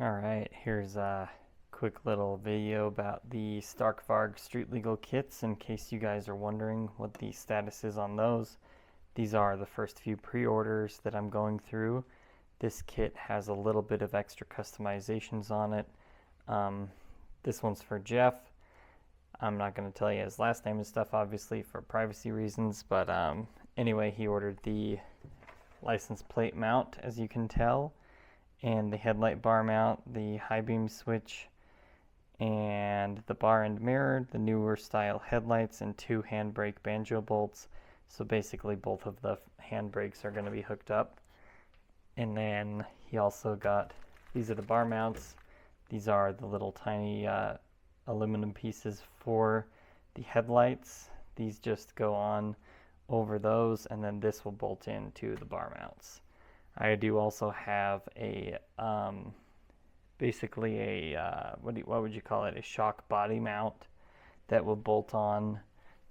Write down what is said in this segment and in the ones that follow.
Alright, here's a quick little video about the Stark Varg Street Legal kits in case you guys are wondering what the status is on those. These are the first few pre-orders that I'm going through. This kit has a little bit of extra customizations on it. This one's for Jeff. I'm not going to tell you his last name and stuff, obviously, for privacy reasons, but anyway, he ordered the license plate mount, as you can tell, and the headlight bar mount, the high beam switch, and the bar end mirror, the newer style headlights, and 2 handbrake banjo bolts. So basically both of the handbrakes are going to be hooked up. And then he also got, these are the bar mounts. These are the little tiny aluminum pieces for the headlights. These just go on over those, and then this will bolt into the bar mounts. I do also have a basically a what would you call it, a shock body mount that will bolt on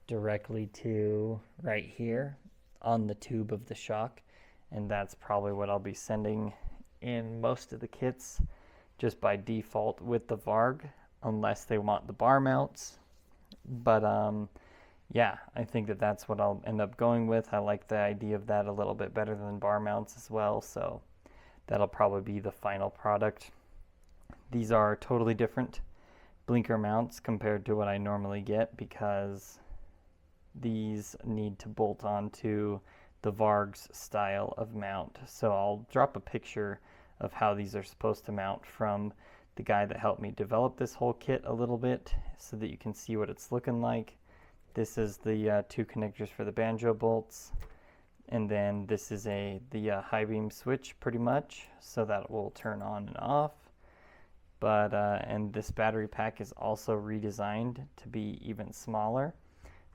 directly to right here on the tube of the shock, and that's probably what I'll be sending in most of the kits just by default with the Varg, unless they want the bar mounts. But yeah, I think that that's what I'll end up going with. I like the idea of that a little bit better than bar mounts as well, so that'll probably be the final product. These are totally different blinker mounts compared to what I normally get, because these need to bolt onto the Varg's style of mount. So I'll drop a picture of how these are supposed to mount from the guy that helped me develop this whole kit a little bit, so that you can see what it's looking like. This is the 2 connectors for the banjo bolts, and then this is the high beam switch pretty much, so that will turn on and off. But and this battery pack is also redesigned to be even smaller.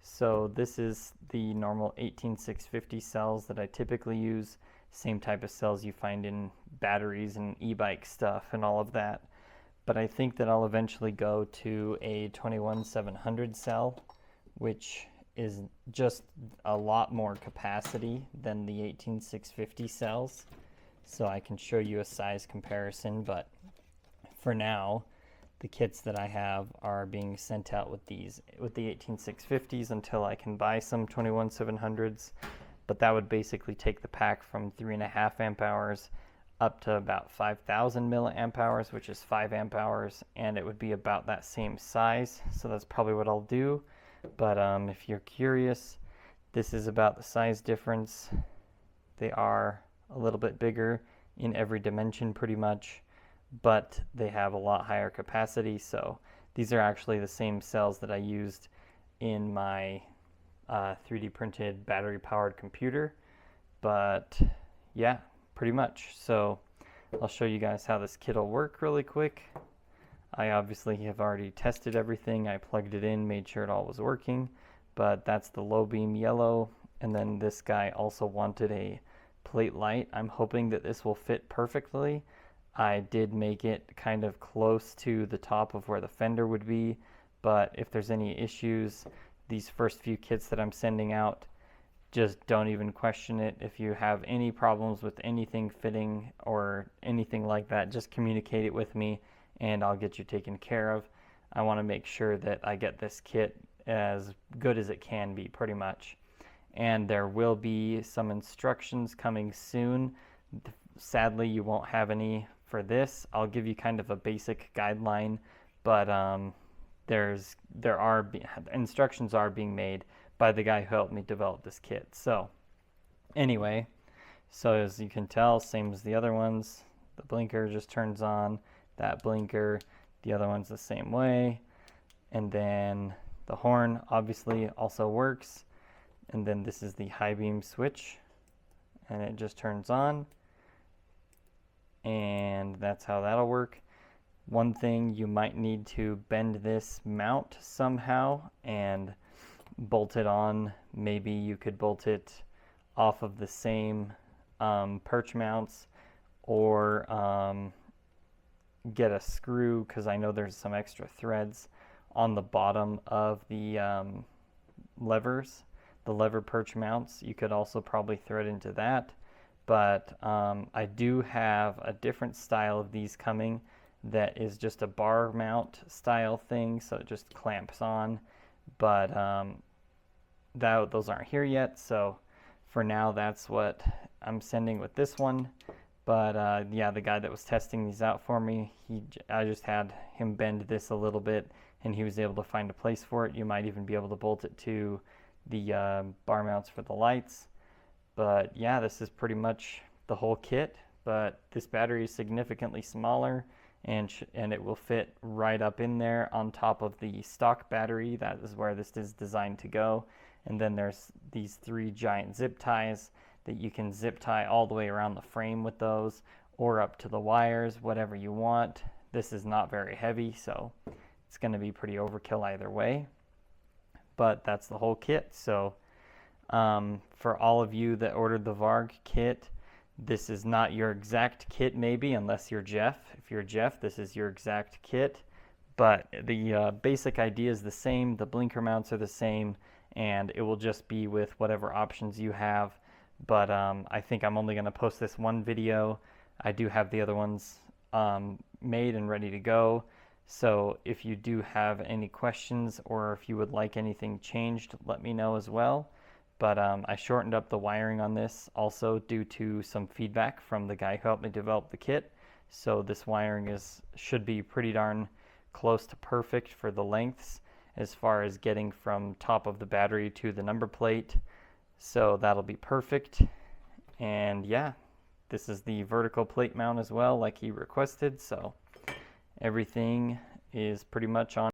So this is the normal 18650 cells that I typically use, same type of cells you find in batteries and e-bike stuff and all of that. But I think that I'll eventually go to a 21700 cell, which is just a lot more capacity than the 18650 cells. So I can show you a size comparison, but for now, the kits that I have are being sent out with the 18650s until I can buy some 21700s. But that would basically take the pack from 3.5 amp hours up to about 5000 milliamp hours, which is 5 amp hours, and it would be about that same size. So that's probably what I'll do. But if you're curious, this is about the size difference. They are a little bit bigger in every dimension pretty much, but they have a lot higher capacity. So these are actually the same cells that I used in my 3D printed battery powered computer. But yeah, pretty much. So I'll show you guys how this kit will work really quick. I obviously have already tested everything. I plugged it in, made sure it all was working, but that's the low beam yellow. And then this guy also wanted a plate light. I'm hoping that this will fit perfectly. I did make it kind of close to the top of where the fender would be, but if there's any issues, these first few kits that I'm sending out, just don't even question it. If you have any problems with anything fitting or anything like that, just communicate it with me and I'll get you taken care of. I want to make sure that I get this kit as good as it can be, pretty much. And there will be some instructions coming soon. Sadly, you won't have any for this. I'll give you kind of a basic guideline, but instructions are being made by the guy who helped me develop this kit. So anyway, so as you can tell, same as the other ones, the blinker just turns on, that blinker, the other one's the same way, and then the horn obviously also works, and then this is the high beam switch, and it just turns on, and that's how that'll work. One thing, you might need to bend this mount somehow and bolt it on. Maybe you could bolt it off of the same perch mounts, or get a screw, because I know there's some extra threads on the bottom of the levers, the lever perch mounts. You could also probably thread into that. But I do have a different style of these coming, that is just a bar mount style thing, so it just clamps on. But those aren't here yet, so for now that's what I'm sending with this one. But yeah, the guy that was testing these out for me, I just had him bend this a little bit and he was able to find a place for it. You might even be able to bolt it to the bar mounts for the lights. But yeah, this is pretty much the whole kit, but this battery is significantly smaller and it will fit right up in there on top of the stock battery. That is where this is designed to go. And then there's these 3 giant zip ties that you can zip tie all the way around the frame with those, or up to the wires, whatever you want. This is not very heavy, so it's going to be pretty overkill either way. But that's the whole kit. So for all of you that ordered the Varg kit, this is not your exact kit maybe, unless you're Jeff. If you're Jeff, this is your exact kit. But the basic idea is the same, the blinker mounts are the same, and it will just be with whatever options you have. But I think I'm only going to post this one video. I do have the other ones made and ready to go. So if you do have any questions or if you would like anything changed, let me know as well. But I shortened up the wiring on this also due to some feedback from the guy who helped me develop the kit. So this wiring should be pretty darn close to perfect for the lengths as far as getting from top of the battery to the number plate. So that'll be perfect. And yeah, this is the vertical plate mount as well, like he requested. So everything is pretty much on